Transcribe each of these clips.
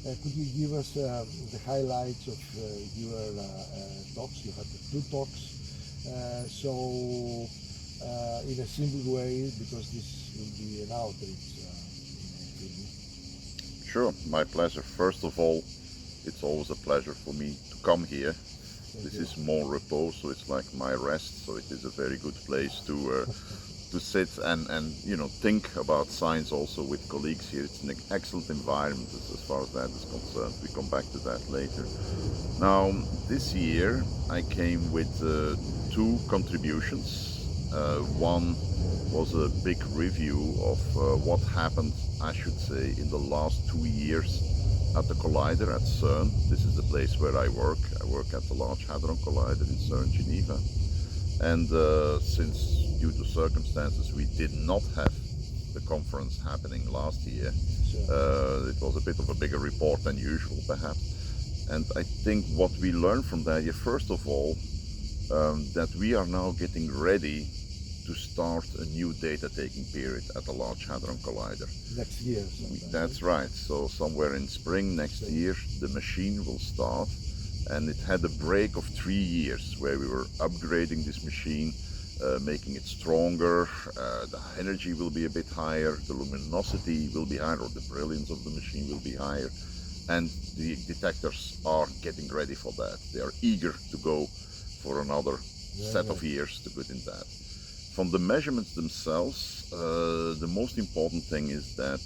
Could you give us the highlights of your talks? You had two talks. In a simple way, because this will be an outreach. Sure, my pleasure. First of all, it's always a pleasure for me to come here. This is more repose, so it's like my rest. So it is a very good place to sit and think about science also with colleagues here. It's an excellent environment as far as that is concerned. We come back to that later. Now, this year I came with two contributions. One was a big review of what happened, I should say, in the last 2 years at the collider at CERN. This is the place where I work. I work at the Large Hadron Collider in CERN, Geneva. And since, due to circumstances, we did not have the conference happening last year, it was a bit of a bigger report than usual, perhaps. And I think what we learned from that, first of all, that we are now getting ready to start a new data-taking period at the Large Hadron Collider. Next year. That's right. So somewhere in spring next year, the machine will start. And it had a break of 3 years where we were upgrading this machine, making it stronger. The energy will be a bit higher, the luminosity will be higher, or the brilliance of the machine will be higher. And the detectors are getting ready for that. They are eager to go for another set of years to put in that. From the measurements themselves, the most important thing is that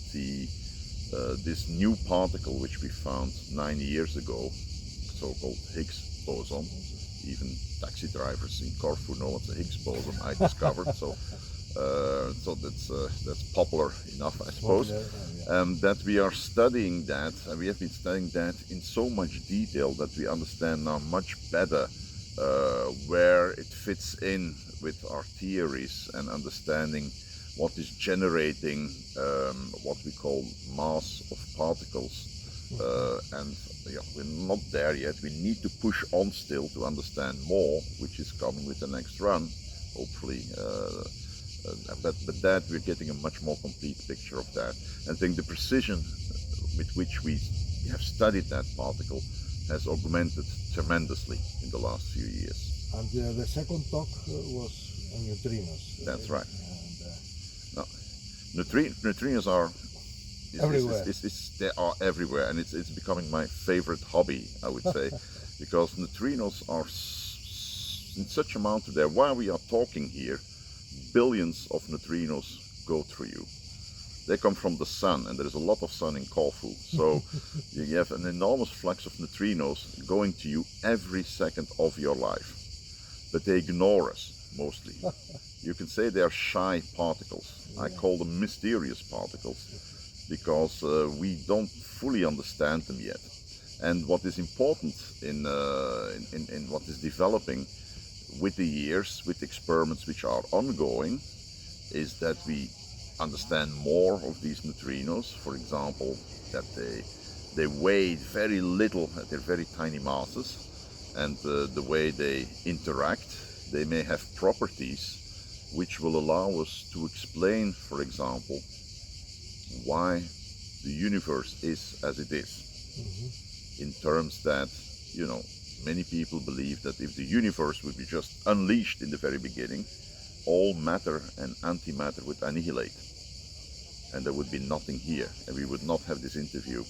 this new particle which we found 9 years ago, so-called Higgs boson, even taxi drivers in Corfu know what the Higgs boson I discovered, so that's popular enough, I suppose. That we are studying that, and we have been studying that in so much detail that we understand now much better where it fits in with our theories and understanding what is generating what we call mass of particles. We're not there yet. We need to push on still to understand more, which is coming with the next run, hopefully. But that we're getting a much more complete picture of that. And I think the precision with which we have studied that particle has augmented tremendously in the last few years. And the second talk was on neutrinos. That's right. Neutrinos are everywhere. They are everywhere, and it's becoming my favorite hobby, I would say, because neutrinos are in such amount there. While we are talking here, billions of neutrinos go through you. They come from the sun, and there is a lot of sun in Corfu, so you have an enormous flux of neutrinos going to you every second of your life. But they ignore us, mostly. You can say they are shy particles. I call them mysterious particles, because we don't fully understand them yet. And what is important in what is developing with the years, with experiments which are ongoing, is that we understand more of these neutrinos. For example, that they weigh very little at their very tiny masses, and the way they interact, they may have properties which will allow us to explain, for example, why the universe is as it is. In terms that, many people believe that if the universe would be just unleashed in the very beginning, all matter and antimatter would annihilate, and there would be nothing here, and we would not have this interview.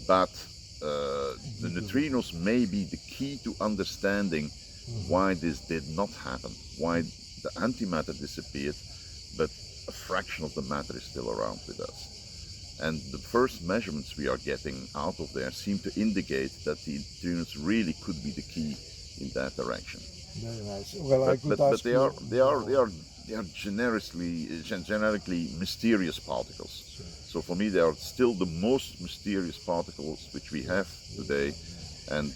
But the neutrinos may be the key to understanding why this did not happen, why the antimatter disappeared, but a fraction of the matter is still around with us. And the first measurements we are getting out of there seem to indicate that the neutrinos really could be the key in that direction. Very nice. Well, but they are generically mysterious particles. Sure. So for me, they are still the most mysterious particles which we have today, and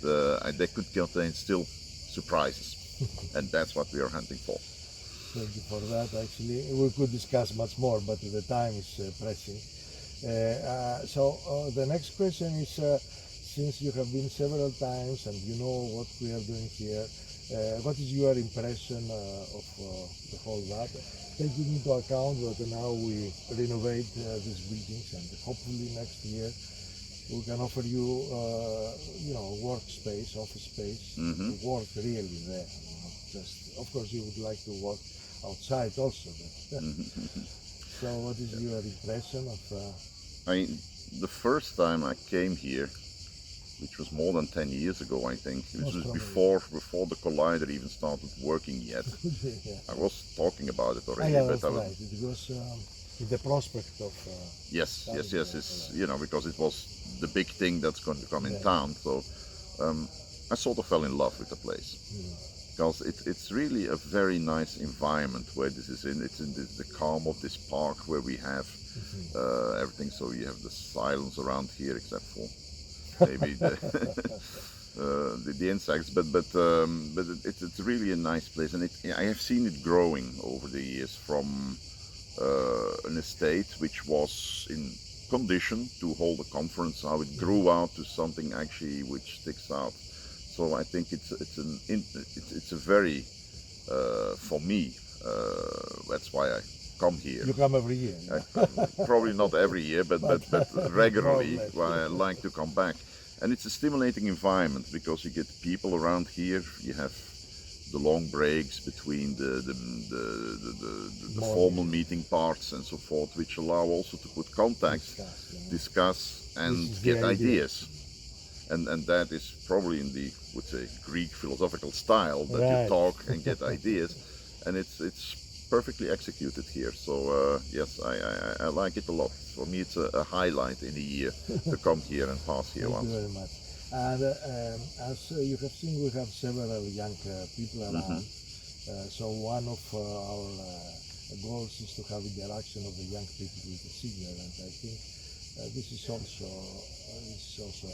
they could contain still surprises, and that's what we are hunting for. Thank you for that. Actually, we could discuss much more, but the time is pressing. So the next question is, since you have been several times and you know what we are doing here, what is your impression of the whole that? Taking into account that now we renovate these buildings, and hopefully next year We can offer you, you know, workspace, office space, to work really there. Just, of course, you would like to work outside also. But so, what is your impression of? The first time I came here, which was more than 10 years ago, I think. It was before the collider even started working yet. Yeah. I was talking about it already. Yeah, but that's right. It was in the prospect of... yes, it's, you know, because it was the big thing that's going to come in town. So I sort of fell in love with the place. Because it's really a very nice environment where this is in. It's in the calm of this park where we have everything. So you have the silence around here, except for maybe the insects, but it's really a nice place, and I have seen it growing over the years from an estate which was in condition to hold a conference. How it grew out to something actually which sticks out. So I think it's a very for me. That's why I come here. You come every year. Probably not every year, but regularly. I like to come back, and it's a stimulating environment because you get people around here. You have the long breaks between the formal meeting parts and so forth, which allow also to put contacts, discuss, and get ideas. And that is probably in the, would say, Greek philosophical style that you talk and get ideas, and it's perfectly executed here. So yes, I like it a lot. For me, it's a highlight in the year to come here and pass here once. Thank you very much. And as you have seen, we have several young people around. So one of our goals is to have interaction of the young people with the senior, and I think this is also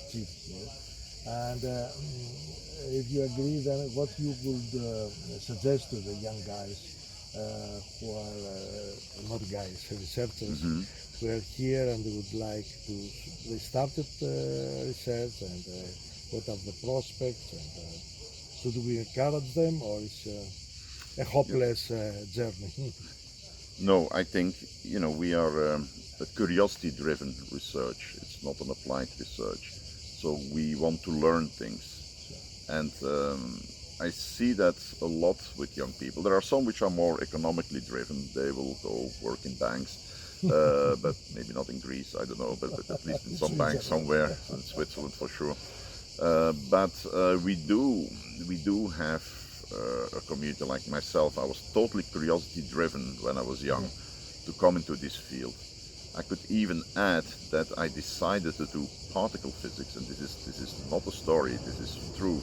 achieved here. And if you agree, then what you would suggest to the young guys who are not guys, researchers, who are here and would like to, they started research, and what are the prospects, and should we encourage them, or is a hopeless journey? No, I think, you know, we are a curiosity-driven research. It's not an applied research. So we want to learn things. And I see that a lot with young people. There are some which are more economically driven. They will go work in banks, but maybe not in Greece, I don't know, but at least in some banks somewhere, in Switzerland for sure. But we do have a community like myself. I was totally curiosity driven when I was young to come into this field. I could even add that I decided to do particle physics, and this is not a story, this is true,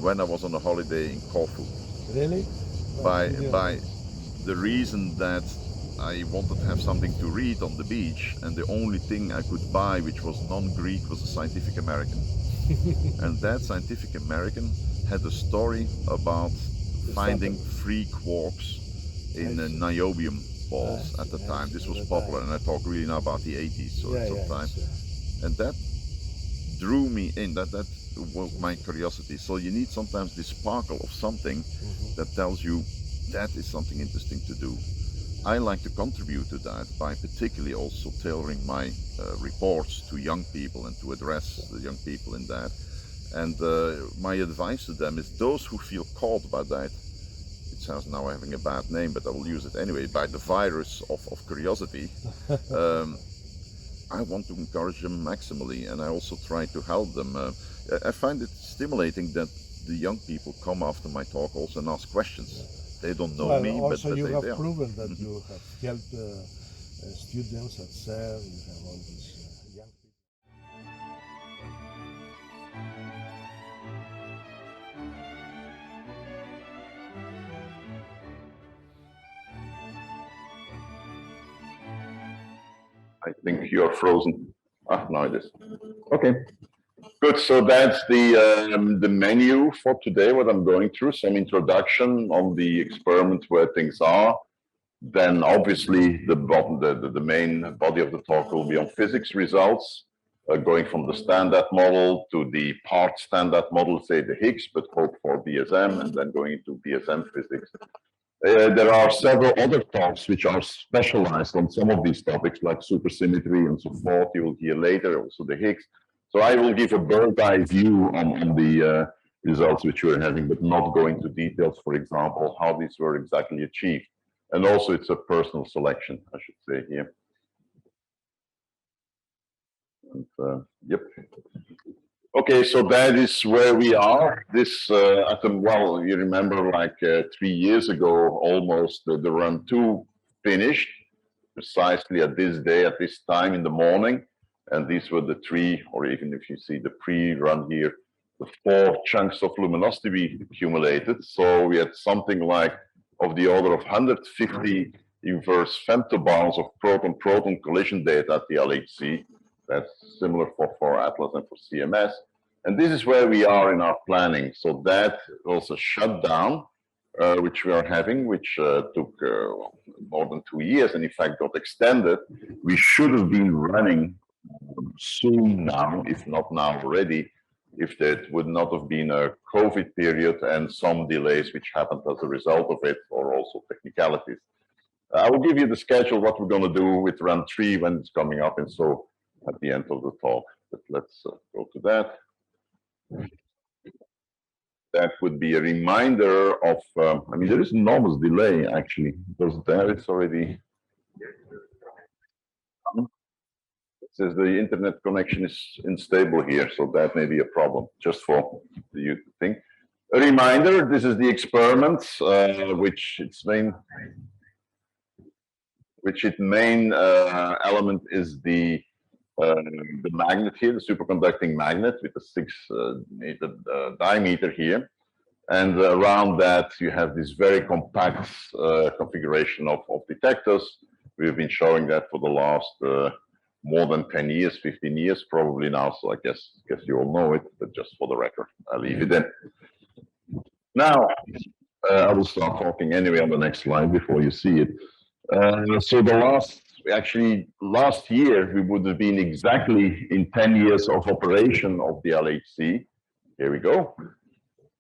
when I was on a holiday in Corfu. Really? By the reason that I wanted to have something to read on the beach, and the only thing I could buy which was non-Greek was a Scientific American. And that Scientific American had a story about finding free quarks in niobium balls at the time. This was popular, and I talk really now about the 80s, so it's some time. And that drew me in, that woke my curiosity. So you need sometimes this sparkle of something that tells you that is something interesting to do. I like to contribute to that by particularly also tailoring my reports to young people and to address the young people in that. And my advice to them is those who feel caught by that, it sounds now having a bad name, but I will use it anyway, by the virus of curiosity, I want to encourage them maximally, and I also try to help them. I find it stimulating that the young people come after my talk also and ask questions. They don't know me, but also you have they proven that you have helped students at CERN, you have all these young people. I think you are frozen. Ah, now it is. Okay, good. So that's the menu for today, what I'm going through. Some introduction on the experiment, where things are. Then obviously the main body of the talk will be on physics results, going from the standard model to the part standard model, say the Higgs, but hope for BSM, and then going into BSM physics. There are several other talks which are specialized on some of these topics, like supersymmetry and so forth. You will hear later also the Higgs. So I will give a bird's eye view on the results which we're having, but not go into details, for example, how these were exactly achieved. And also it's a personal selection, I should say here. And, yep. Okay, so that is where we are. This, well, you remember like 3 years ago, almost the run 2 finished, precisely at this day, at this time in the morning. And these were the 3, or even if you see the pre-run here, the 4 chunks of luminosity we accumulated. So we had something like of the order of 150 inverse femtobarns of proton-proton collision data at the LHC. That's similar for Atlas and for CMS. And this is where we are in our planning. So that was a shutdown, which we are having, which took more than 2 years and in fact got extended. We should have been running soon now, if not now already, if that would not have been a COVID period and some delays which happened as a result of it, or also technicalities. I will give you the schedule, what we're going to do with run 3 when it's coming up, and so at the end of the talk. But let's go to that. That would be a reminder of, I mean, there is enormous delay actually, because there it's already, it says the internet connection is unstable here, so that may be a problem, just for you to think. A reminder, this is the experiment, which its main element is the magnet here, the superconducting magnet with a 6-meter diameter here. And around that, you have this very compact configuration of detectors. We've been showing that for the last more than 10 years, 15 years probably now. So I guess you all know it, but just for the record, I'll leave it in. Now, I will start talking anyway on the next slide before you see it. So last year, we would have been exactly in 10 years of operation of the LHC. Here we go.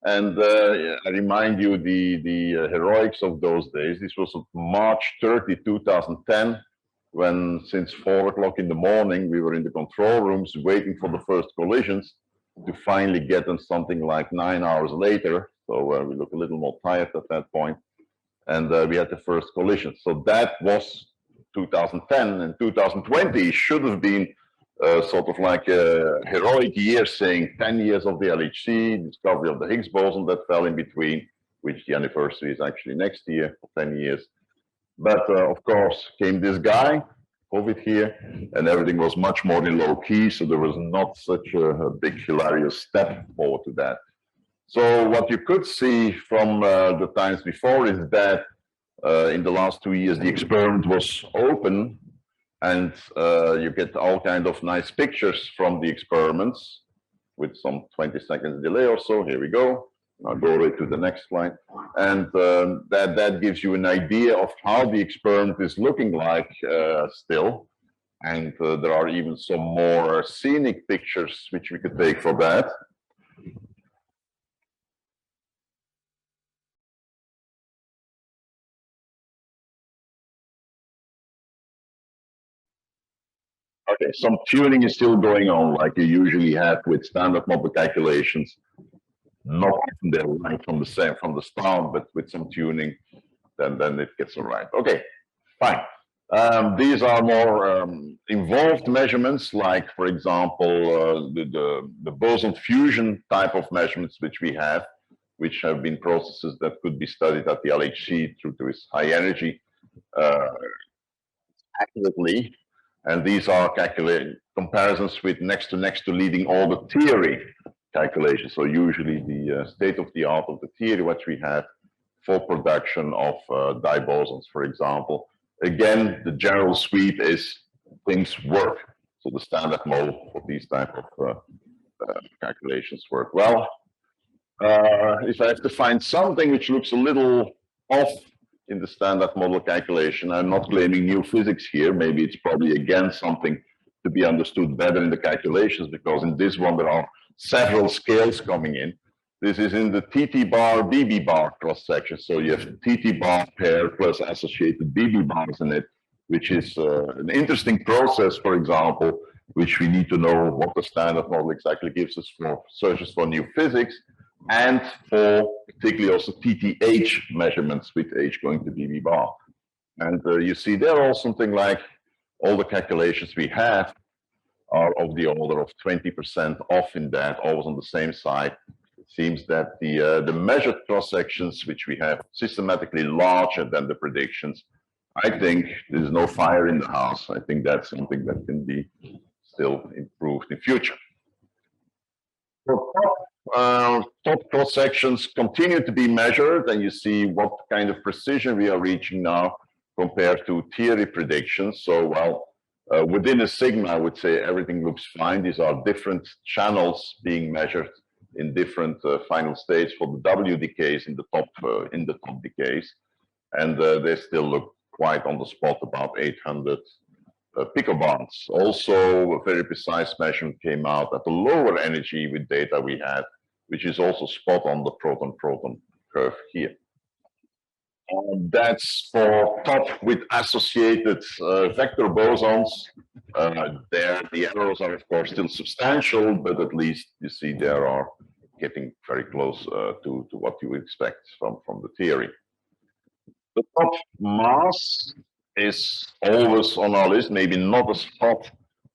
And I remind you the heroics of those days. This was March 30, 2010, when since 4 o'clock in the morning, we were in the control rooms waiting for the first collisions to finally get them something like 9 hours later. So we look a little more tired at that point. And we had the first collision. So that was 2010, and 2020 should have been sort of like a heroic year, saying 10 years of the LHC, discovery of the Higgs boson that fell in between, which the anniversary is actually next year for 10 years. But of course came this guy, COVID here, and everything was much more in low key, so there was not such a big hilarious step forward to that. So what you could see from the times before is that in the last 2 years, the experiment was open, and you get all kind of nice pictures from the experiments with some 20 seconds delay or so. Here we go. I'll go right to the next slide. And that gives you an idea of how the experiment is looking like still. And there are even some more scenic pictures which we could take for that. Okay, some tuning is still going on, like you usually have with standard model calculations. Not often they're right from the start, but with some tuning, then it gets all right. Okay, fine. These are more involved measurements, like for example the boson fusion type of measurements which we have, which have been processes that could be studied at the LHC through to its high energy accurately. And these are comparisons with next to leading order theory calculations. So usually the state of the art of the theory, what we have for production of dibosons, for example. Again, the general sweep is things work. So the standard model for these type of calculations work well. If I have to find something which looks a little off in the standard model calculation, I'm not claiming new physics here. Maybe it's probably again something to be understood better in the calculations, because in this one there are several scales coming in. This is in the TT bar, BB bar cross section. So you have TT bar pair plus associated BB bars in it, which is an interesting process, for example, which we need to know what the standard model exactly gives us for searches for new physics, and for particularly also TTH measurements with H going to be V bar. And you see there also something like all the calculations we have are of the order of 20% off in that, always on the same side. It seems that the measured cross sections, which we have systematically larger than the predictions, I think there's no fire in the house. I think that's something that can be still improved in future. Top cross sections continue to be measured, and you see what kind of precision we are reaching now compared to theory predictions. So, well, within a sigma, I would say everything looks fine. These are different channels being measured in different final states for the W decays in the top decays, and they still look quite on the spot, about 800 picobarns. Also, a very precise measurement came out at the lower energy with data we had, which is also spot on the proton-proton curve here. That's for top with associated vector bosons. There, the errors are of course still substantial, but at least you see they are getting very close to what you expect from the theory. The top mass is always on our list, maybe not as hot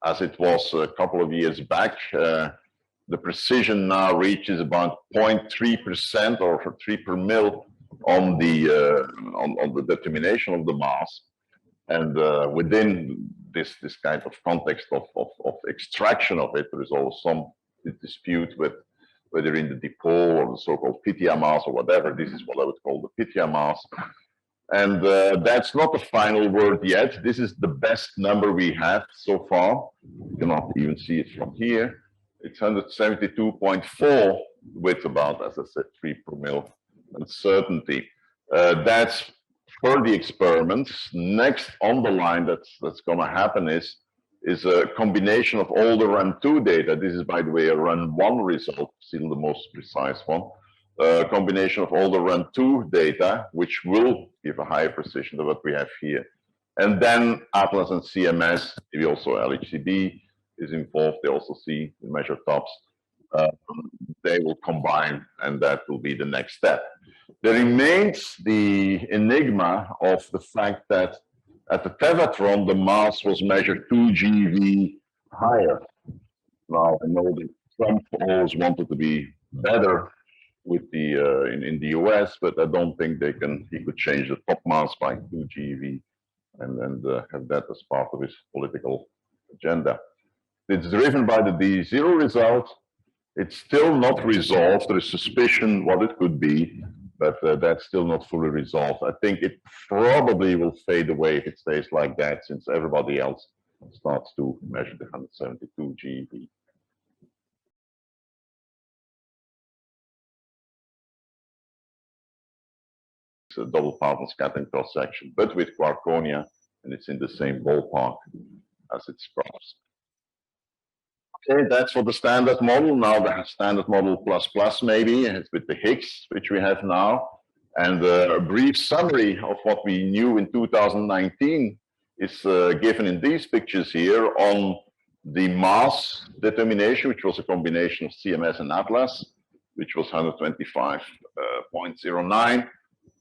as it was a couple of years back. The precision now reaches about 0.3% or 3 per mil on the determination of the mass, and within this kind of context of extraction of it, there is always some dispute with whether in the dipole or the so-called Pythia mass or whatever. This is what I would call the Pythia mass, and that's not the final word yet. This is the best number we have so far. You cannot even see it from here. It's 172.4 with about, as I said, 3 per mil uncertainty. That's for the experiments. Next on the line that's going to happen is a combination of all the run 2 data. This is, by the way, a run 1 result, still the most precise one. Combination of all the run 2 data, which will give a higher precision than what we have here. And then Atlas and CMS, maybe also LHCb is involved. They also see the measure tops. They will combine, and that will be the next step. There remains the enigma of the fact that at the Tevatron, the mass was measured 2 GeV higher. Now, I know that Trump always wanted to be better with the in the US, but I don't think he could change the top mass by 2 GeV and have that as part of his political agenda. It's driven by the D0 result. It's still not resolved. There is suspicion what it could be, but that's still not fully resolved. I think it probably will fade away if it stays like that, since everybody else starts to measure the 172 GeV. It's a double pattern scattering cross section, but with quarkonia, and it's in the same ballpark as its props. Okay, that's for the standard model. Now the standard model plus maybe, and it's with the Higgs, which we have now. And a brief summary of what we knew in 2019 is given in these pictures here on the mass determination, which was a combination of CMS and Atlas, which was 125.09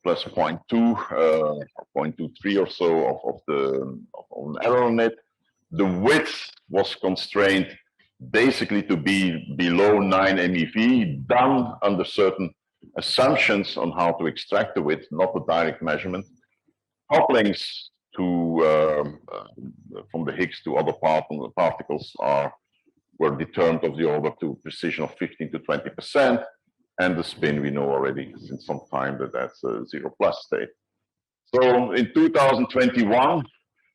plus 0.2 or 0.23 or so of an error on it. The width was constrained basically to be below 9 MeV, done under certain assumptions on how to extract the width, not the direct measurement. Couplings from the Higgs to other particles were determined of the order to precision of 15 to 20%, and the spin we know already since some time that's a 0+ state. So in 2021,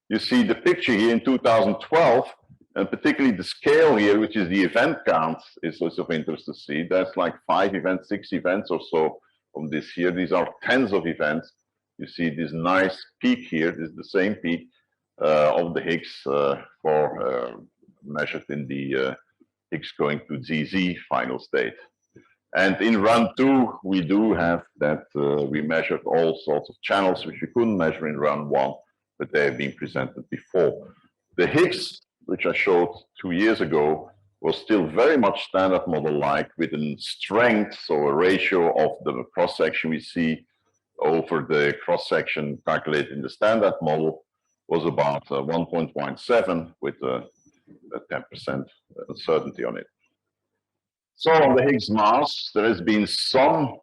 you see the picture here in 2012, and particularly the scale here, which is the event count, is also of interest to see. That's like 5 events, 6 events or so from this year. These are tens of events. You see this nice peak here. This is the same peak of the Higgs measured in the Higgs going to ZZ final state. And in run 2, we do have that we measured all sorts of channels which we couldn't measure in run 1, but they have been presented before. The Higgs which I showed 2 years ago, was still very much standard model-like with a strength, so a ratio of the cross-section we see over the cross-section calculated in the standard model was about 1.17 with a 10% uncertainty on it. So on the Higgs mass, there has been some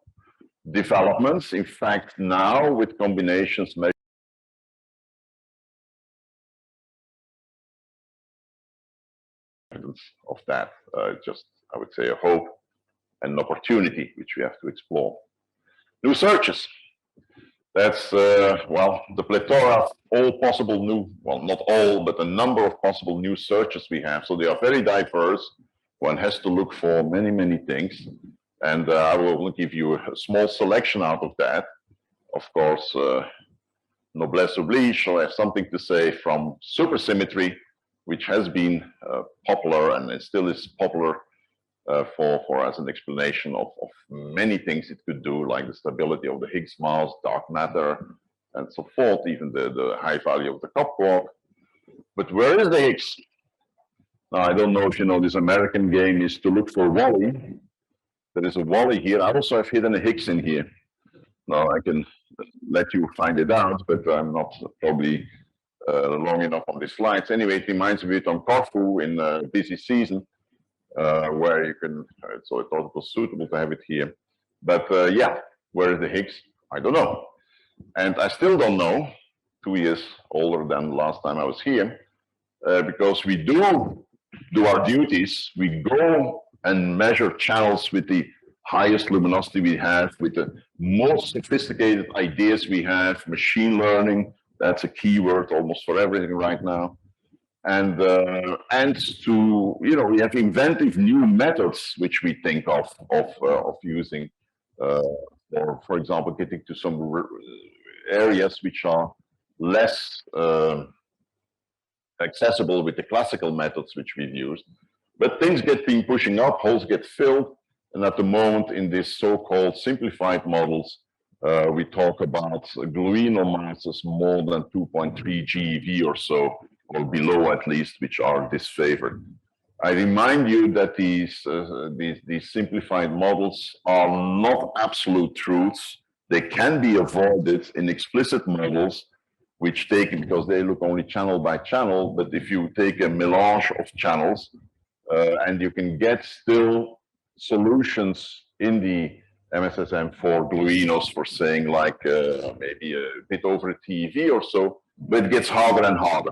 developments. In fact, now with combinations of that, just I would say a hope and an opportunity which we have to explore. New searches. That's well, the plethora of all possible new, well, not all, but a number of possible new searches we have. So they are very diverse. One has to look for many, many things. And I will give you a small selection out of that. Of course, noblesse oblige, so I have something to say from supersymmetry, which has been popular and it still is popular for as an explanation of many things it could do, like the stability of the Higgs mass, dark matter, and so forth, even the high value of the cup quark. But where is the Higgs? Now, I don't know if you know this American game is to look for Wally. There is a Wally here. I also have hidden a Higgs in here. Now, I can let you find it out, but I'm not probably long enough on the slides. Anyway, it reminds me a bit on Corfu in a busy season, where you can, so I thought it was suitable to have it here. But yeah, where is the Higgs? I don't know. And I still don't know, 2 years older than the last time I was here, because we do our duties. We go and measure channels with the highest luminosity we have, with the most sophisticated ideas we have, machine learning, that's a keyword almost for everything right now. And to, you know, we have inventive new methods which we think of using, or for example, getting to some areas which are less accessible with the classical methods which we've used. But things get been pushing up, holes get filled, and at the moment in these so-called simplified models, we talk about gluino masses more than 2.3 GeV or so, or below at least, which are disfavored. I remind you that these simplified models are not absolute truths. They can be avoided in explicit models, which take, because they look only channel by channel, but if you take a melange of channels, and you can get still solutions in the MSSM for gluinos for saying like maybe a bit over a TeV or so, but it gets harder and harder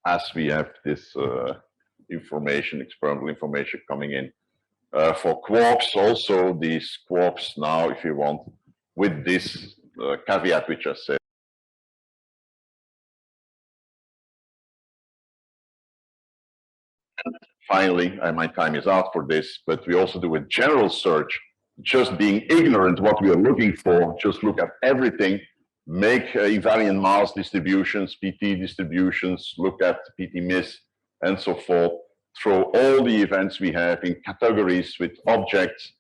as we have this information, experimental information coming in. For quarks also, these quarks now, if you want, with this caveat which I said. Finally, my time is out for this, but we also do a general search, just being ignorant what we are looking for, just look at everything, make invariant mass distributions, PT distributions, look at PT miss, and so forth, throw all the events we have in categories with objects,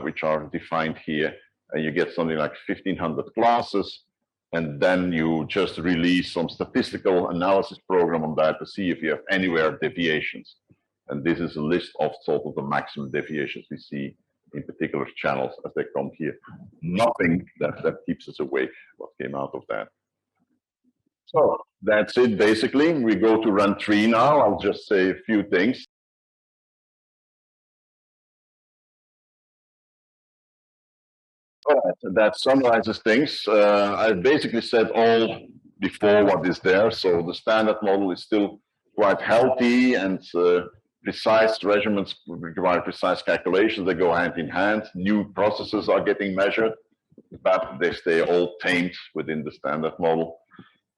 which are defined here, and you get something like 1,500 classes, and then you just release some statistical analysis program on that to see if you have anywhere deviations. And this is a list of sort of the maximum deviations we see in particular channels as they come here. Nothing that keeps us awake, what came out of that. So that's it basically. We go to run 3 now. I'll just say a few things. All right, that summarizes things. I basically said all before what is there. So the standard model is still quite healthy, and precise measurements require precise calculations. They go hand in hand. New processes are getting measured, but they stay all tamed within the standard model.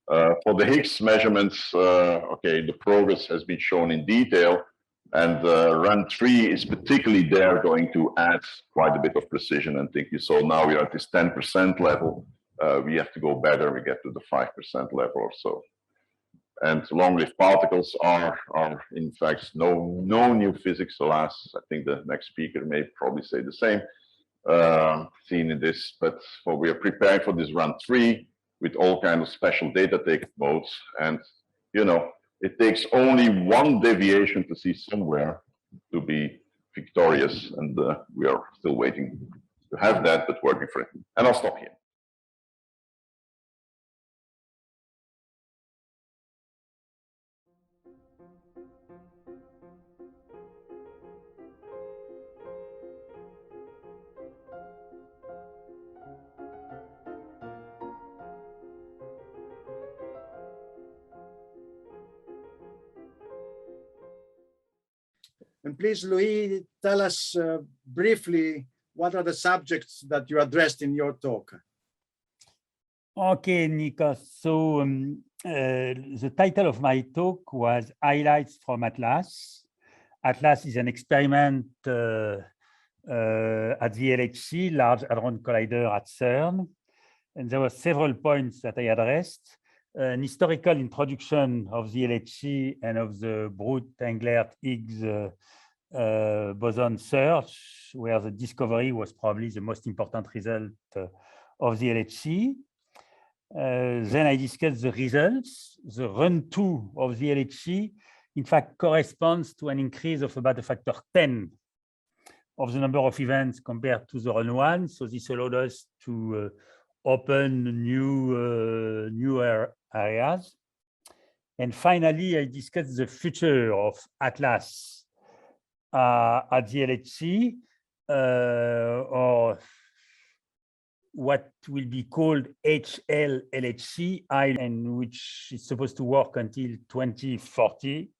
For the Higgs measurements, okay, the progress has been shown in detail, and run 3 is particularly there going to add quite a bit of precision. And think you saw now we are at this 10% level. We have to go better. We get to the 5% level or so. And long-lived particles are in fact no new physics, alas. I think the next speaker may probably say the same, seen in this, but we are preparing for this run 3 with all kinds of special data take modes. And, you know, It takes only one deviation to see somewhere to be victorious, and we are still waiting to have that, but working for it. And I'll stop here. And please, Louis, tell us briefly what are the subjects that you addressed in your talk. Okay, Nikos. So the title of my talk was Highlights from Atlas. Atlas is an experiment at the LHC, Large Hadron Collider at CERN. And there were several points that I addressed. An historical introduction of the LHC and of the Brute-Englert-Higgs boson search, where the discovery was probably the most important result of the LHC. Then I discussed the results. The run-2 of the LHC, in fact, corresponds to an increase of about a factor 10 of the number of events compared to the run-1. So this allowed us to open new areas. And finally, I discussed the future of Atlas at the LHC, or what will be called HL-LHC, and which is supposed to work until 2040,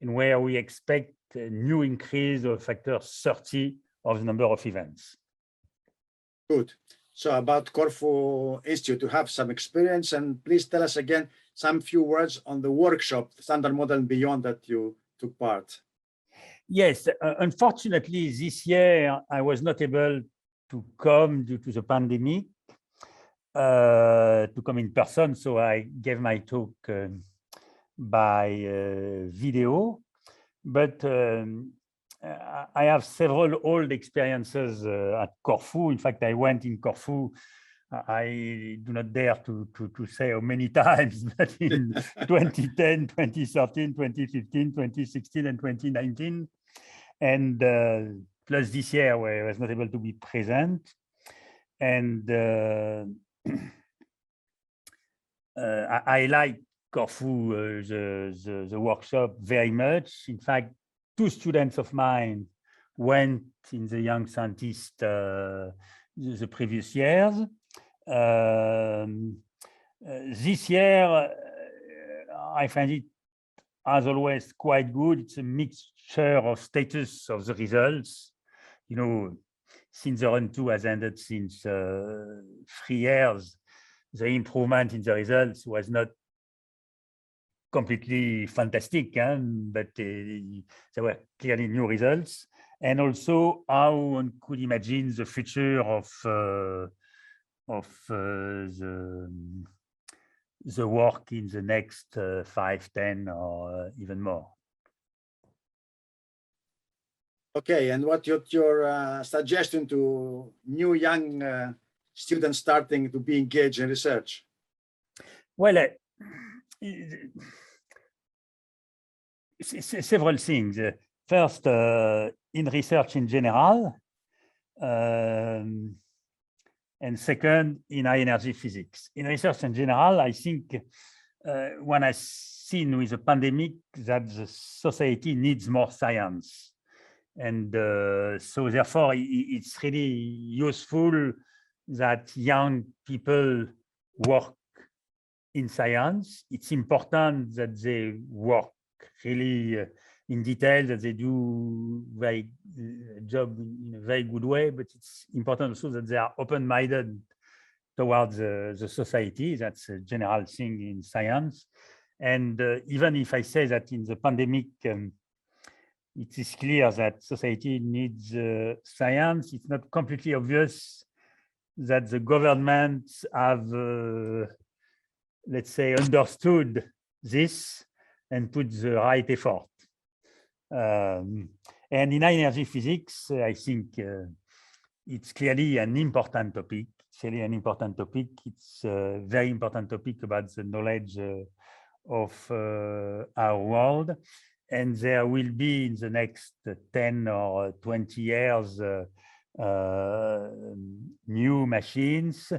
and where we expect a new increase of factor 30 of the number of events. Good. So about Corfu Institute, you have some experience, and please tell us again some few words on the workshop, Standard Model and Beyond, that you took part. Yes, unfortunately, this year I was not able to come due to the pandemic, to come in person. So I gave my talk by video, but I have several old experiences at Corfu. In fact, I went in Corfu. I do not dare to say how many times, but in 2010, 2013, 2015, 2016, and 2019. And plus this year where I was not able to be present. And I like Corfu, the workshop very much. In fact, 2 students of mine went in the Young Scientist the previous years. This year, I find it, as always, quite good. It's a mixture of status of the results. You know, since the run-2 has ended since 3 years, the improvement in the results was not completely fantastic, but there were clearly new results. And also how one could imagine the future of the work in the next 5, 10, or even more. Okay, and what's your suggestion to new young students starting to be engaged in research? Well, several things. First, in research in general, and second, in high energy physics. In research in general, I think one has seen with the pandemic that the society needs more science. And so therefore, it's really useful that young people work in science. It's important that they work really in detail, that they do a job in a very good way, but it's important also that they are open-minded towards the society. That's a general thing in science. And even if I say that in the pandemic, it is clear that society needs science, it's not completely obvious that the governments have, let's say, understood this and put the right effort. And in high energy physics, I think it's clearly an important topic. It's really an important topic. It's a very important topic about the knowledge of our world. And there will be in the next 10 or 20 years new machines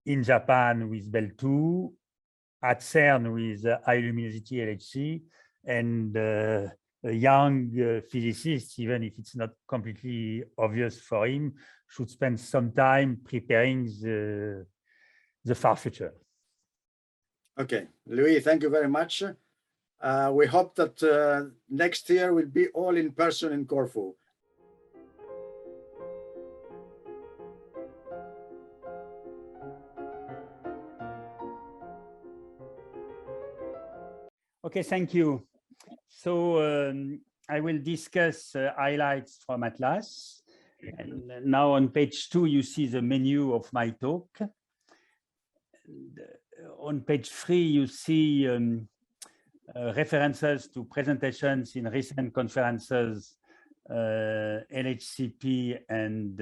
in Japan with Bell 2, at CERN with high luminosity LHC, and a young physicist, even if it's not completely obvious for him, should spend some time preparing the far future. Okay, Louis, thank you very much. We hope that next year will be all in person in Corfu. Okay, thank you. So I will discuss highlights from Atlas. And now on page 2, you see the menu of my talk. And, on page 3, you see references to presentations in recent conferences, LHCP and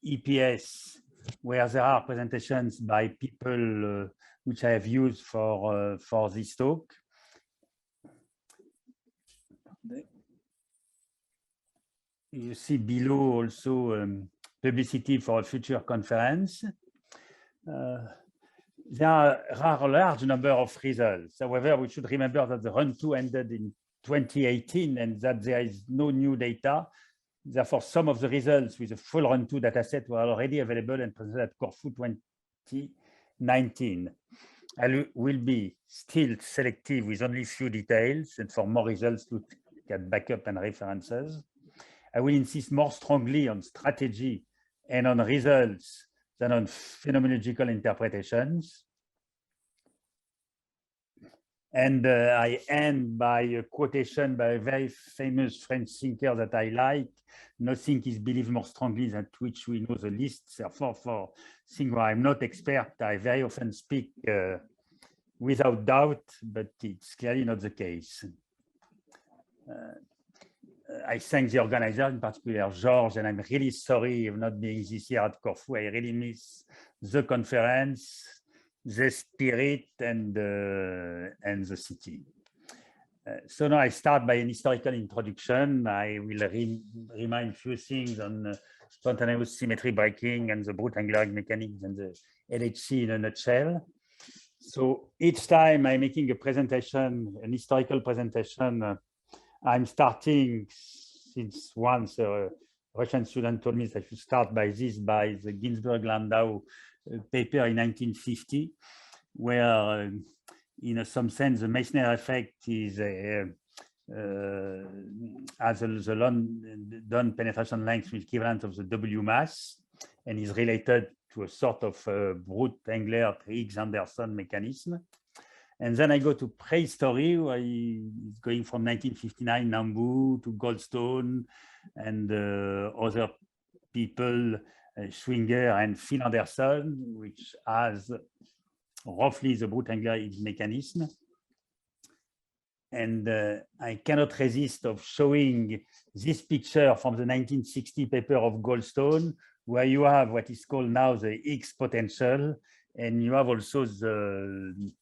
EPS, where there are presentations by people which I have used for this talk. You see below also publicity for a future conference. There are a large number of results. However, we should remember that the run-2 ended in 2018 and that there is no new data. Therefore, some of the results with the full run-2 dataset were already available and presented at Corfu 2019. I will be still selective with only few details, and for more results, look at backup and references. I will insist more strongly on strategy and on results than on phenomenological interpretations. And I end by a quotation by a very famous French thinker that I like: nothing is believed more strongly than which we know the least. Therefore, for things where I'm not expert, I very often speak without doubt, but it's clearly not the case. I thank the organizer, in particular George, and I'm really sorry of not being this year at Corfu. I really miss the conference, the spirit, and the city. So now I start by an historical introduction. I will remind a few things on spontaneous symmetry breaking and the brute angular mechanics and the LHC in a nutshell. So each time I'm making a presentation, an historical presentation, I'm starting, since once a Russian student told me that I should start by this, by the Ginsburg-Landau paper in 1950, where in some sense the Meissner effect is has the London penetration length equivalent of the W mass, and is related to a sort of brute angular Higgs-Anderson mechanism. And then I go to prehistory, where it's going from 1959 Nambu to Goldstone and other people, Schwinger and Phil Anderson, which has roughly the brute angular Higgs mechanism. And I cannot resist of showing this picture from the 1960 paper of Goldstone, where you have what is called now the Higgs potential, and you have also the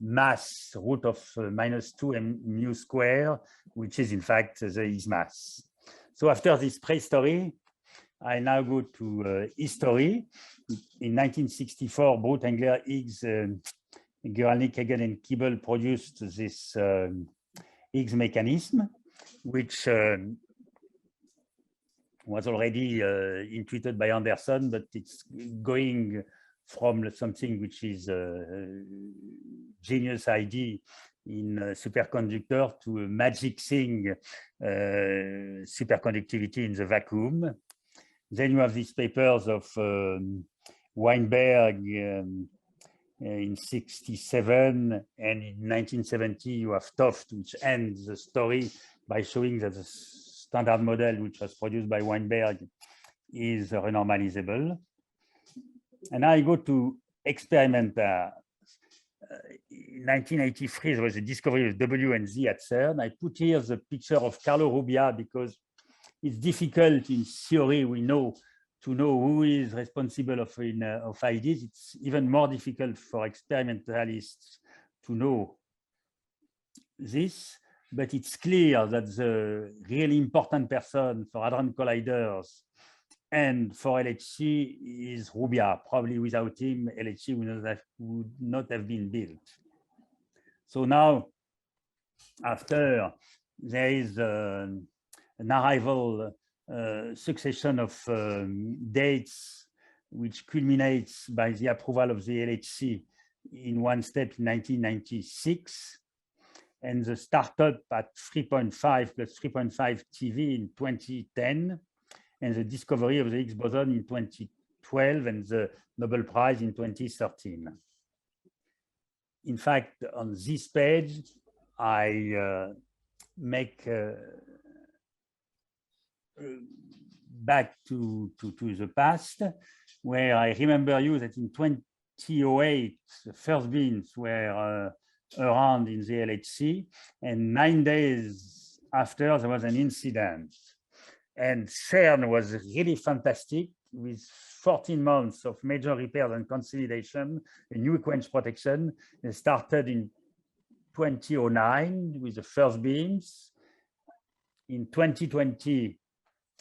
mass root of -2 mu square, which is in fact the Higgs mass. So after this prehistory, I now go to history. In 1964, brute angular Higgs, Guralnik, Hagen, and Keeble produced this Higgs mechanism, which was already intuited by Anderson, but it's going from something which is a genius idea in superconductor to a magic thing, superconductivity in the vacuum. Then you have these papers of Weinberg in 67, and in 1970 you have Toft, which ends the story by showing that the standard model, which was produced by Weinberg, is renormalizable. And now I go to experimenter. In 1983, there was a discovery of W and Z at CERN. I put here the picture of Carlo Rubbia because it's difficult in theory, we know, to know who is responsible of ideas. It's even more difficult for experimentalists to know this, but it's clear that the really important person for Hadron Colliders and for LHC is Rubia. Probably without him, LHC would not have been built. So now, after there is an arrival succession of dates which culminates by the approval of the LHC in one step in 1996, and the startup at 3.5 plus 3.5 TV in 2010, and the discovery of the Higgs boson in 2012, and the Nobel Prize in 2013. In fact, on this page, I make back to the past, where I remember you that in 2008, the first beams were around in the LHC, and 9 days after, there was an incident. And CERN was really fantastic, with 14 months of major repairs and consolidation, a new quench protection. It started in 2009 with the first beams. In 2020,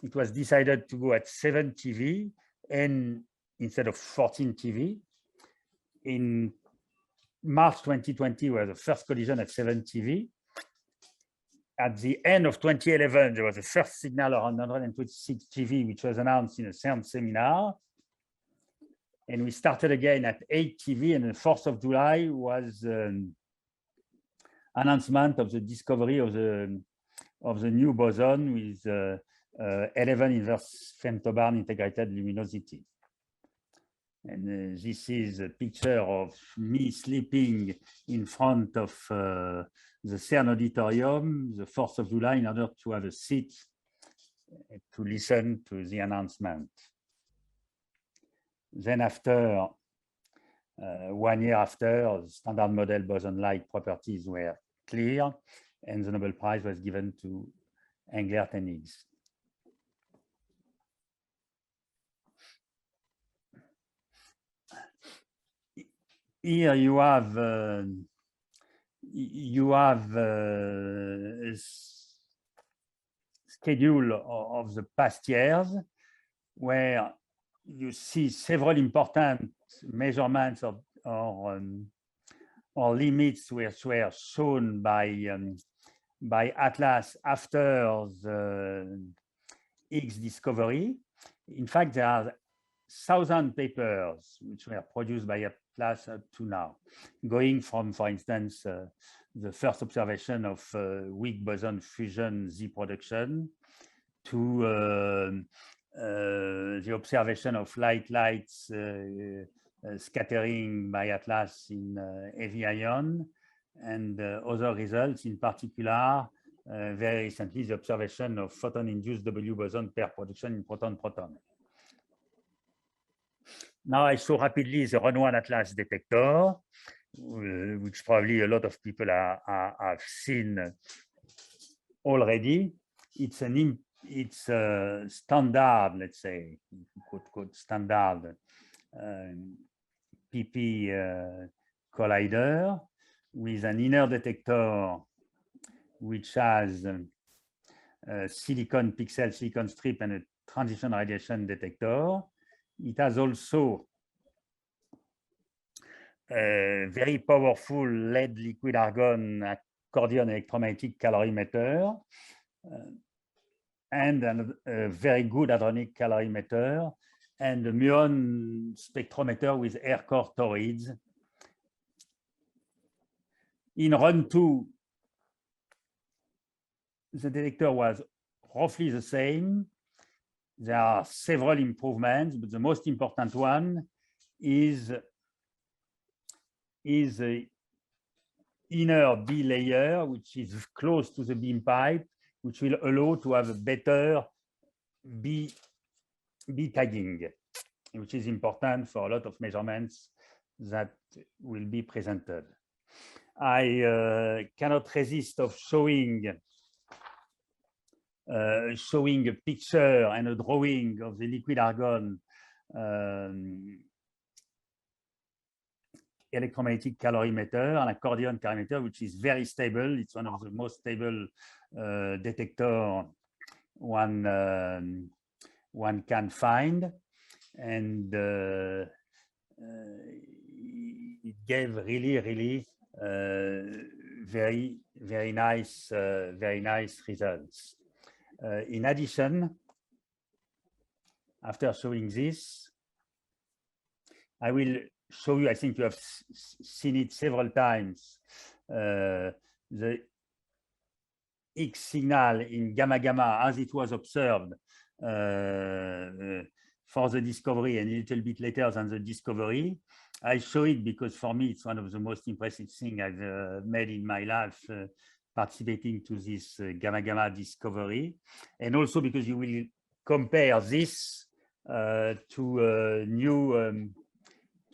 it was decided to go at 7 TV and instead of 14 TV. In March 2020 was the first collision at 7 TV. At the end of 2011, there was a first signal around 126 TV, which was announced in a CERN seminar. And we started again at 8 TV, and the 4th of July was announcement of the discovery of the new boson with 11 inverse femtobarn integrated luminosity. And this is a picture of me sleeping in front of the CERN auditorium, the 4th of July, in order to have a seat to listen to the announcement. Then after, 1 year after, standard model boson-like properties were clear, and the Nobel Prize was given to Englert and Higgs. Here you have a schedule of the past years, where you see several important measurements or limits which were shown by Atlas after the Higgs discovery. In fact, there are 1,000 papers which were produced by Atlas up to now, going from, for instance, the first observation of weak boson fusion Z production to the observation of lights scattering by Atlas in heavy ion, and other results, in particular, very recently, the observation of photon-induced W boson pair production in proton-proton. Now I show rapidly the run-1 Atlas detector, which probably a lot of people have seen already. It's a standard, let's say, quote standard PP collider with an inner detector which has silicon pixel, silicon strip, and a transition radiation detector. It has also a very powerful lead liquid argon accordion electromagnetic calorimeter and a very good hadronic calorimeter, and a muon spectrometer with air core torids. In run 2, the detector was roughly the same. There are several improvements, but the most important one is the inner B layer, which is close to the beam pipe, which will allow to have a better B tagging, which is important for a lot of measurements that will be presented. I cannot resist of showing a picture and a drawing of the liquid argon electromagnetic calorimeter, an accordion calorimeter, which is very stable. It's one of the most stable detector one can find, and it gave really very nice results. In addition, after showing this, I will show you, I think you have seen it several times, the X signal in gamma gamma as it was observed for the discovery and a little bit later than the discovery. I show it because for me it's one of the most impressive things I've made in my life, participating to this gamma gamma discovery, and also because you will compare this to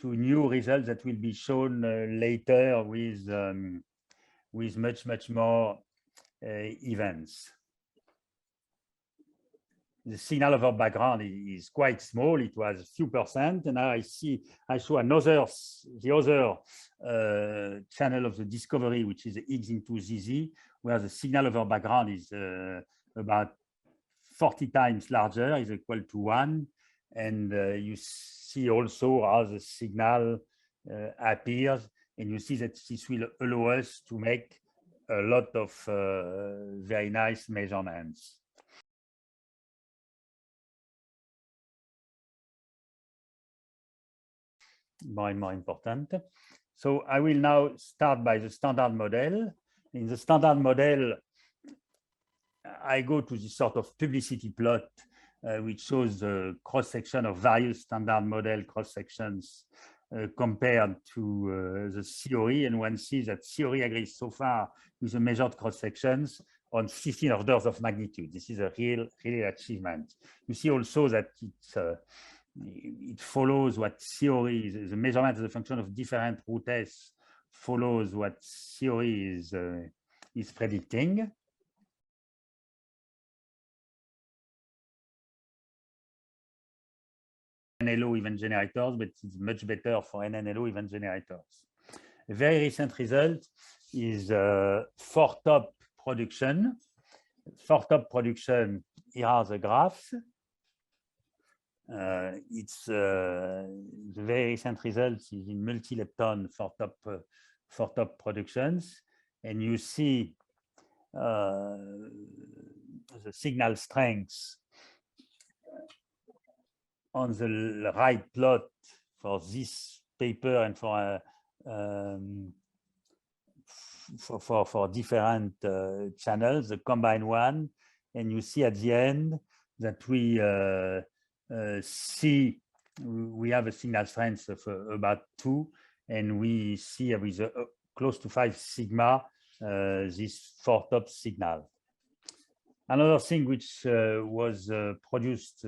new results that will be shown later with much more events. The signal over background is quite small. It was a few percent, and now I show the other channel of the discovery, which is X into ZZ, where the signal over background is about 40 times larger, is equal to 1, and you see also how the signal appears, and you see that this will allow us to make a lot of very nice measurements. More and more important. So I will now start by the standard model. In the standard model, I go to this sort of publicity plot, which shows the cross-section of various standard model cross-sections compared to the theory, and one sees that theory agrees so far with the measured cross-sections on 15 orders of magnitude. This is a real achievement. You see also that it follows what theory is, the measurement as a function of different root S follows what theory is predicting. NLO event generators, but it's much better for NNLO event generators. A very recent result is for top production. For top production, here are the graphs. It's the very recent results is in multi-lepton for top productions, and you see the signal strengths on the right plot for this paper and for different channels, the combined one, and you see at the end that we see we have a signal strength of about 2, and we see with close to 5 sigma this 4 top signal. Another thing which was produced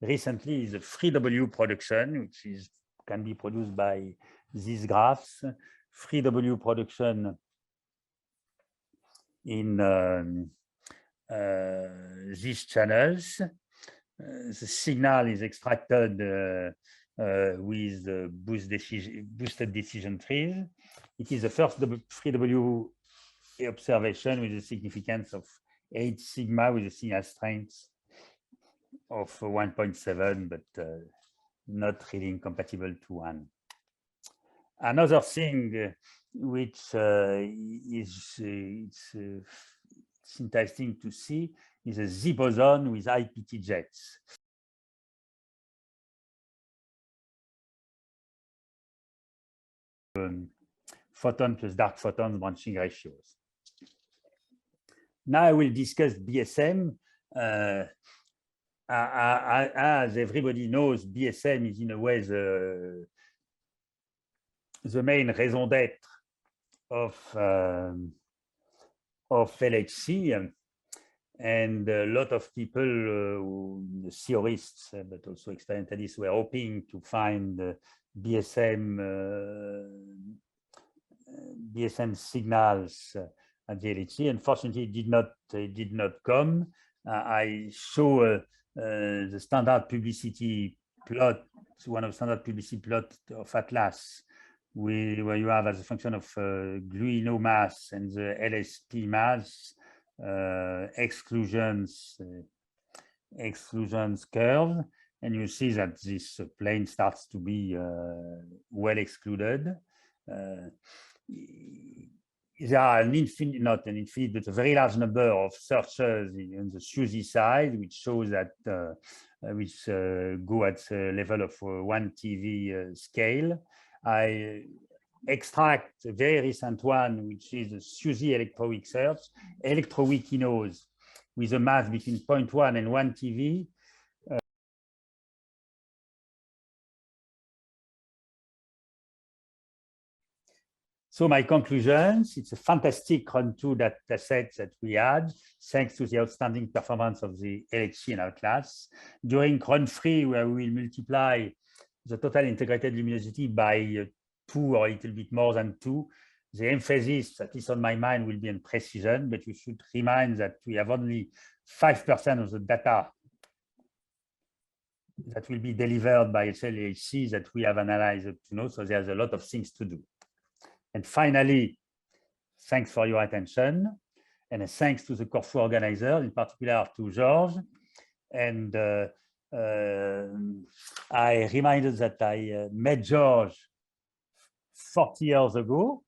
recently is a free W production, which can be produced by these graphs. Free W production in these channels. The signal is extracted with boosted decision trees. It is the first free W observation with a significance of 8 sigma with a signal strength of 1.7, but not really incompatible to 1. Another thing which is interesting to see is a Z boson with IPT jets. Photon plus dark photons branching ratios. Now I will discuss BSM. As everybody knows, BSM is in a way the main raison d'être of LHC, and a lot of people, theorists, but also experimentalists, were hoping to find BSM signals at the LHC. Unfortunately, it did not come. I show the standard publicity plot, one of the standard publicity plot of Atlas where you have as a function of gluino mass and the LSP mass exclusions curve, and you see that this plane starts to be well excluded. There are an infinite, not an infinite, but a very large number of searches in the SUSY side, which shows that which go at the level of 1 TeV scale. I extract a very recent one, which is a SUSY electroweak search, electroweakinos with a mass between 0.1 and 1 TeV. So my conclusions, it's a fantastic run-2 data set that we had, thanks to the outstanding performance of the LHC in our class. During run-3, where we will multiply the total integrated luminosity by 2 or a little bit more than 2, the emphasis, at least on my mind, will be on precision, but you should remind that we have only 5% of the data that will be delivered by LHC that we have analyzed up to now, so there's a lot of things to do. And finally, thanks for your attention, and thanks to the Corfu organizers, in particular to Georges. And I reminded that I met Georges 40 years ago,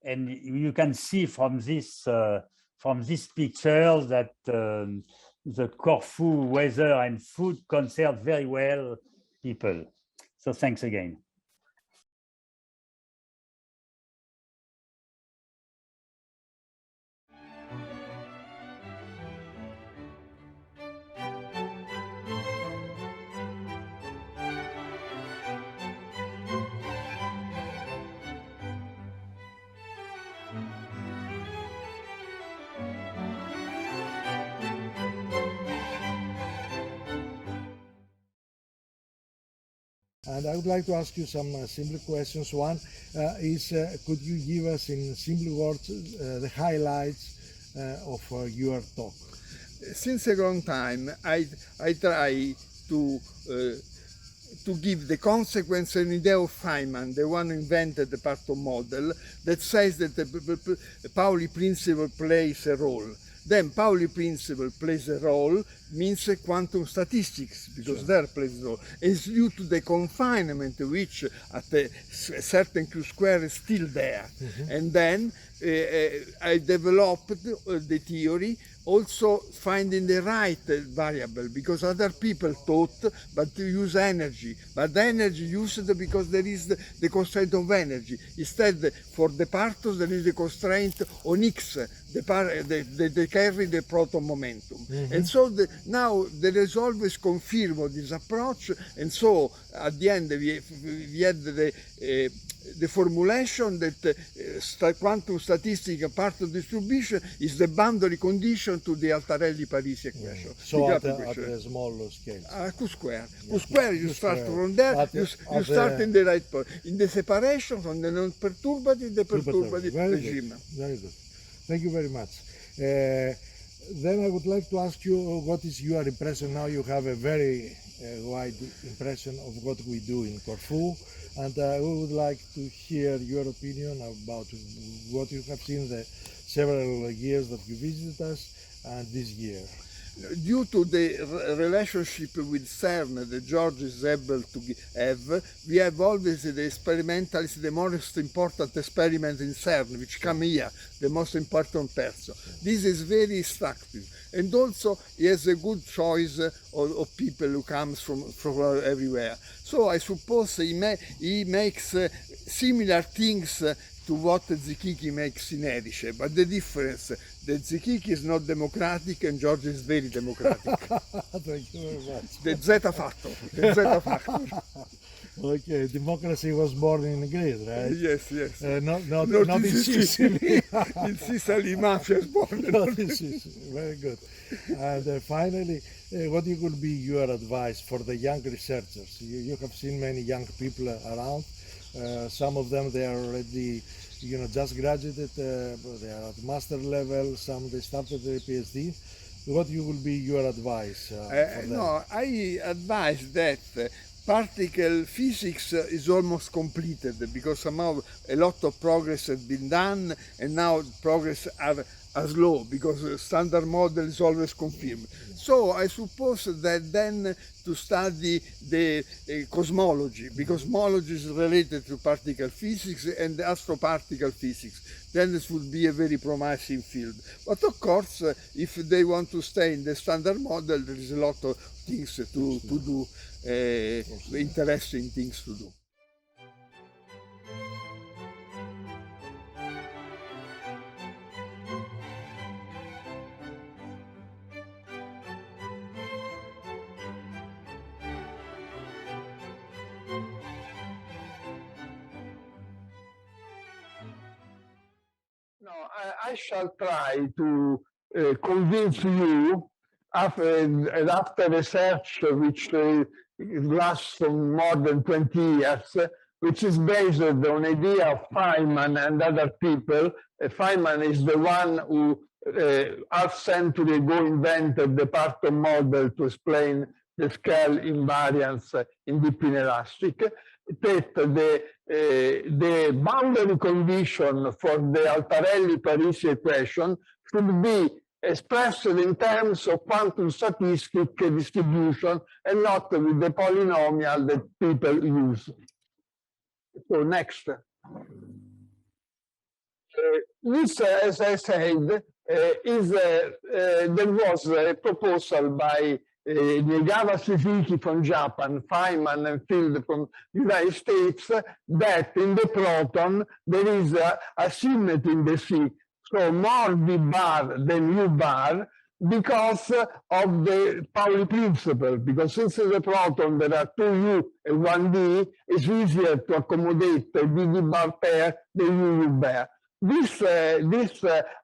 and you can see from this picture that the Corfu weather and food concern very well people. So thanks again. And I would like to ask you some simple questions. One is, could you give us in simple words the highlights of your talk? Since a long time, I try to give the consequence an idea of Feynman, the one who invented the Parton model, that says that the Pauli principle plays a role. Then Pauli principle plays a role means quantum statistics, because there plays a role. It's due to the confinement which at a certain Q square is still there. And then I developed the theory also finding the right variable, because other people thought but to use energy, but the energy used because there is the constraint of energy. Instead, for the particles there is the constraint on X, they carry the proton momentum. And so now there is always confirmed of this approach, and so at the end we had the formulation that quantum statistics particle distribution is the boundary condition to the Altarelli-Parisi equation. So at a small scale. Q square. Q square, you start from there, you start in the right point. In the separation from the non-perturbative, the perturbative regime. Very good. Thank you very much. Then I would like to ask you, what is your impression now? You have a very wide impression of what we do in Corfu, and we would like to hear your opinion about what you have seen the several years that you visited us and this year. Due to the relationship with CERN that George is able to have, we have always the experimentalist, the most important experiment in CERN, which come here, the most important person. This is very instructive. And also he has a good choice of people who comes from everywhere. So I suppose he makes similar things to what Zichichi makes in Erice, but the difference, that Zichichi is not democratic and George is very democratic. Thank you very much. The Zeta factor, the Zeta factor. Okay, democracy was born in Greece, right? Yes, yes. Not in Sicily. In Sicily, mafia is born. Not in Sicily. Very good. And finally, what would be your advice for the young researchers? You have seen many young people around. Some of them, they are already, just graduated, they are at master level, some they started their PhD. What will be your advice for them? No, I advise that particle physics is almost completed, because somehow a lot of progress has been done, and now progress are slow because the standard model is always confirmed. So I suppose that then to study the cosmology, because cosmology is related to particle physics and astroparticle physics, then this would be a very promising field. But of course, if they want to stay in the standard model, there is a lot of things to do, interesting things to do. No, I shall try to convince you after research which lasts more than 20 years, which is based on the idea of Feynman and other people. Feynman is the one who half century ago invented the Parton model to explain the scale invariance in deep inelastic, that the boundary condition for the Altarelli-Parisi equation should be expressed in terms of quantum statistic distribution and not with the polynomial that people use. So next. This, as I said, there was a proposal by Negawa Suzuki from Japan, Feynman and Field from United States, that in the proton there is a symmetry in the C, so more V bar than U bar, because of the Pauli principle, because since in the proton there are 2U and 1D, it's easier to accommodate a VD bar pair than UU pair. This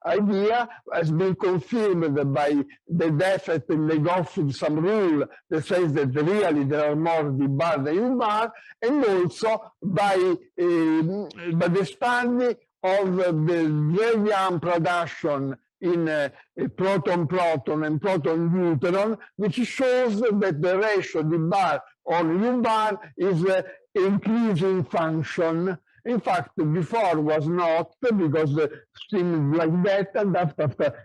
idea has been confirmed by the defect in the Gottfried sum rule that says that really there are more V bar than U bar, and also by the study of the radium production in proton-proton and proton-neutron, which shows that the ratio V bar on U bar is an increasing function. In fact, before was not, because the stream is like that, and after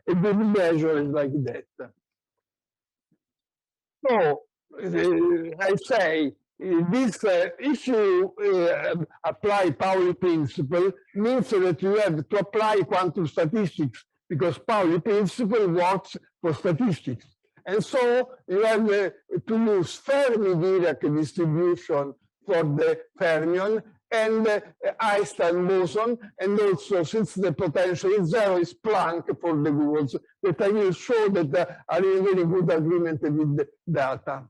a good measure is like that. So, I say, this, if you apply Pauli principle, means that you have to apply quantum statistics, because Pauli principle works for statistics. And so you have to use Fermi-Dirac distribution for the fermion, and Einstein boson, and also since the potential is zero, is Planck for the gluons, that I will show that are in very good agreement with the data.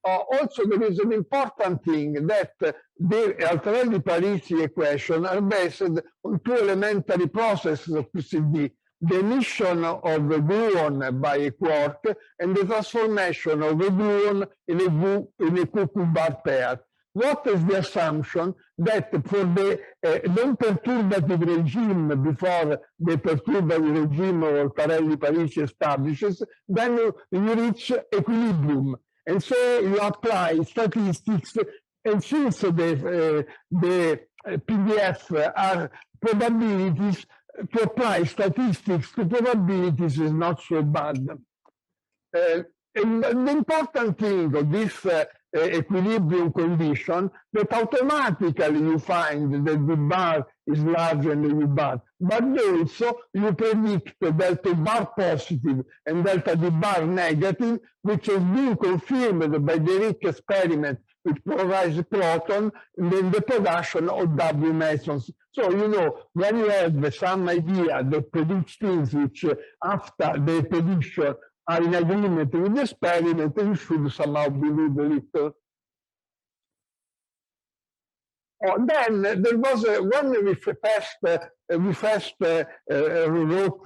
Also, there is an important thing that the Altarelli-Parisi equation are based on two elementary processes of QCD: the emission of a gluon by a quark and the transformation of a gluon in a cuckoo bar pair. What is the assumption? That for the non-perturbative regime before the perturbative regime of Altarelli-Parisi establishes, then you reach equilibrium. And so you apply statistics, and since the PDF are probabilities, to apply statistics to probabilities is not so bad. And the important thing of this equilibrium condition, that automatically you find that the bar is larger than the U bar, but also you predict delta bar positive and delta D bar negative, which has been confirmed by the Roeck experiment with polarized proton in the production of W mesons. So, you know, when you have some idea that predicts things which after the prediction are in agreement with the experiment, you should somehow believe a little. Then there was when we first we first wrote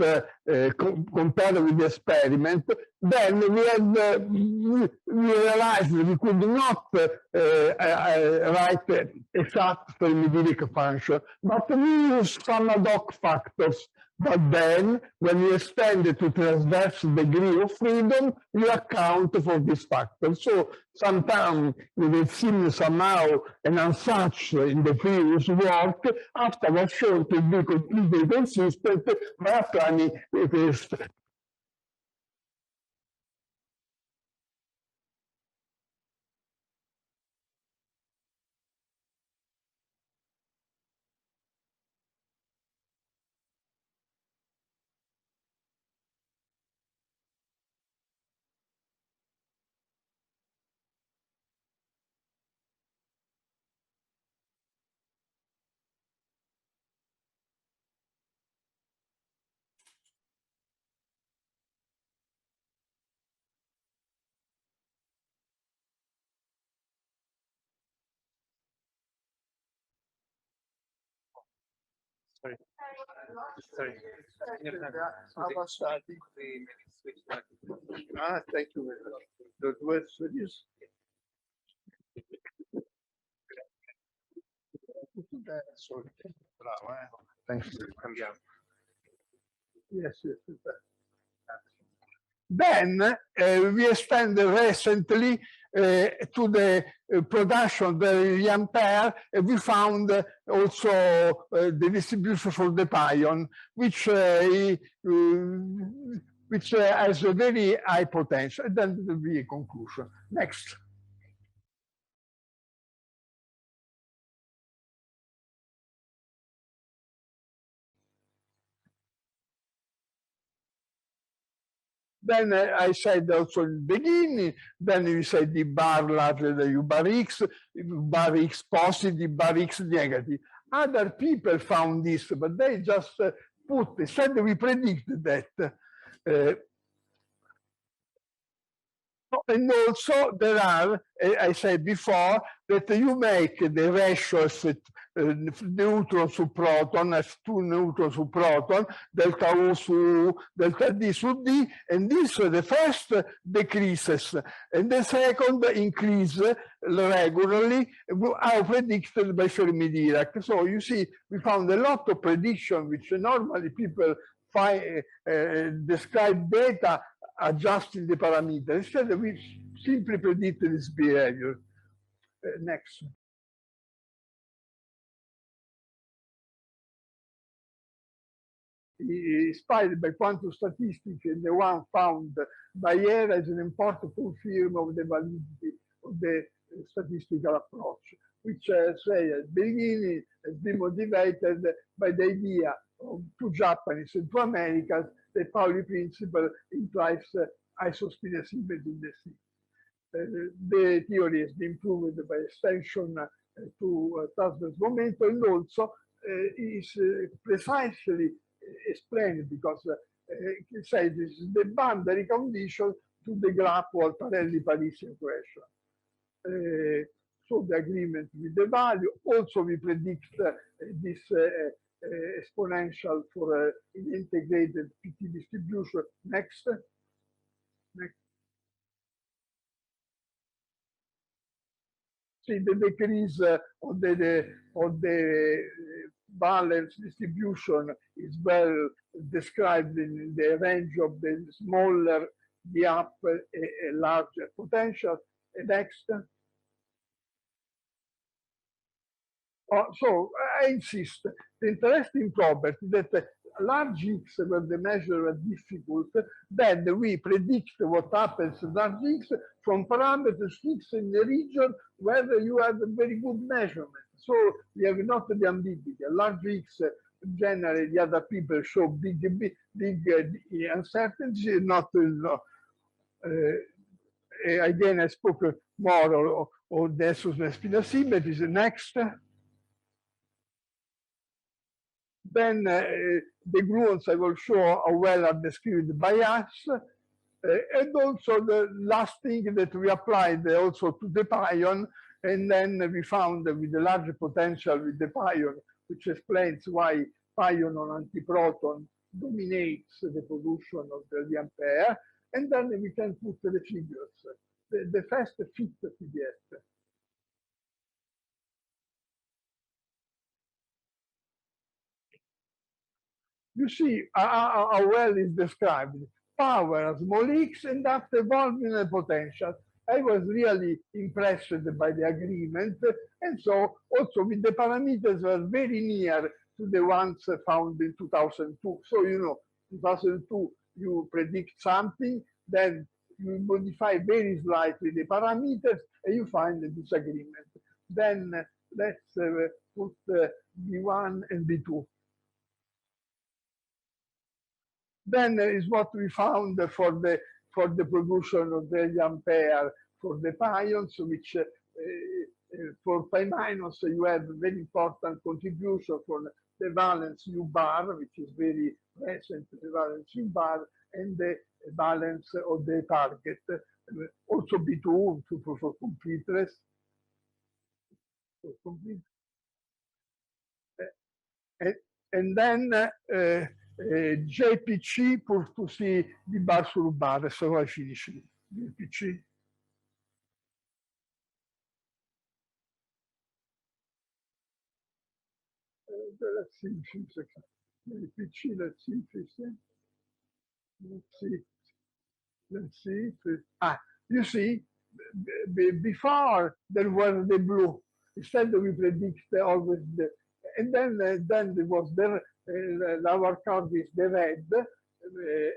compared with the experiment. Then we realized we could not write exact fermi-Dirac function, but we used some ad hoc factors. But then, when we extend it to transverse degree of freedom, we account for this factor. So sometimes it will seem somehow an unsatch in the previous work, after was shown to be completely consistent by applying this. Sorry. Sorry. Thank you very much. That was this. Sorry. Bravo, Thank you. Yes, yes. Then we extended recently to the production of the ampere, we found also the distribution for the pion, which has a very high potential. And then there will be a conclusion. Next. Then I said also in the beginning, then we said the bar larger than U bar X positive, bar X negative. Other people found this, but they just said we predicted that. And also there are, I said before, that you make the ratios neutron to proton as 2 neutrons to proton, delta U su U, delta D su D, and this the first decreases, and the second increase regularly, are predicted by Fermi-Dirac. So you see, we found a lot of prediction which normally people describe data adjusting the parameter. Instead, we simply predict this behavior. Next. Inspired by quantum statistics, and the one found by Hera is an important confirm of the validity of the statistical approach, which say at the beginning has been motivated by the idea of 2 Japanese and 2 Americans. The Pauli principle implies isospin symmetry in the C. The theory has been proved by extension to transverse momentum, and also is precisely explained because it says this is the boundary condition to the graph or Parelli-Parisian equation. So the agreement with the value. Also, we predict this exponential for an integrated PT distribution. Next. Next. See the decrease of the balance distribution is well described in the range of the smaller the up, a larger potential. Next. So I insist, the interesting property that large X, where the measures are difficult, then we predict what happens to large X from parameters fixed in the region where you have a very good measurement. So we have not the ambiguity. A large X, generally, the other people show big uncertainty, not again, I spoke more of the spin symmetries. Next. Then the gluons I will show how well are described by us. And also the last thing that we applied also to the pion, and then we found with the larger potential with the pion, which explains why pion on antiproton dominates the production of the ampere, and then we can put the figures. The first fit PDF. You see how well is described. Power, small x, and after volume potential. I was really impressed by the agreement, and so also with the parameters were very near to the ones found in 2002. So, 2002, you predict something, then you modify very slightly the parameters, and you find the disagreement. Then let's put B1 and B2. Then is what we found for the production of the ampere for the pions, which for pi minus you have a very important contribution for the valence U bar, which is very present, the valence U bar, and the valence of the target. Also B2 for completeness. And then JPC pour tutti di bar sul bar, adesso poi finisci. JPC. Let's see, JPC, let's see. You see, before there was the blue. Instead we predict always the, and then there was our curve is the red,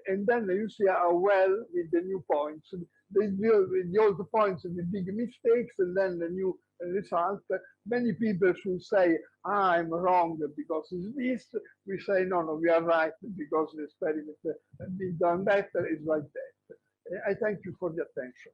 and then you see how well with the new points. The old points, the big mistakes, and then the new result. Many people should say, I'm wrong because it's this. We say, no, we are right because the experiment has been done better, is like that. I thank you for the attention.